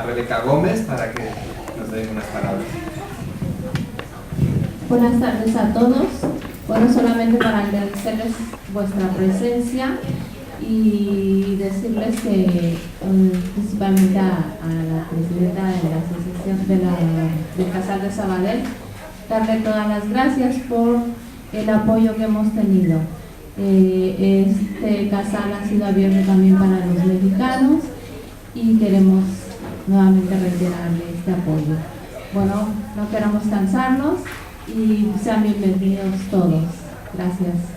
Rebeca Gómez para que nos den unas palabras. Buenas tardes a todos. Bueno, solamente para agradecerles vuestra presencia y decirles que principalmente a la presidenta de la asociación del Casal de Sabadell, darle todas las gracias por el apoyo que hemos tenido. Este casal ha sido abierto también para los mexicanos y queremos nuevamente reiterarle este apoyo. Bueno, no queremos cansarnos y sean bienvenidos todos. Gracias.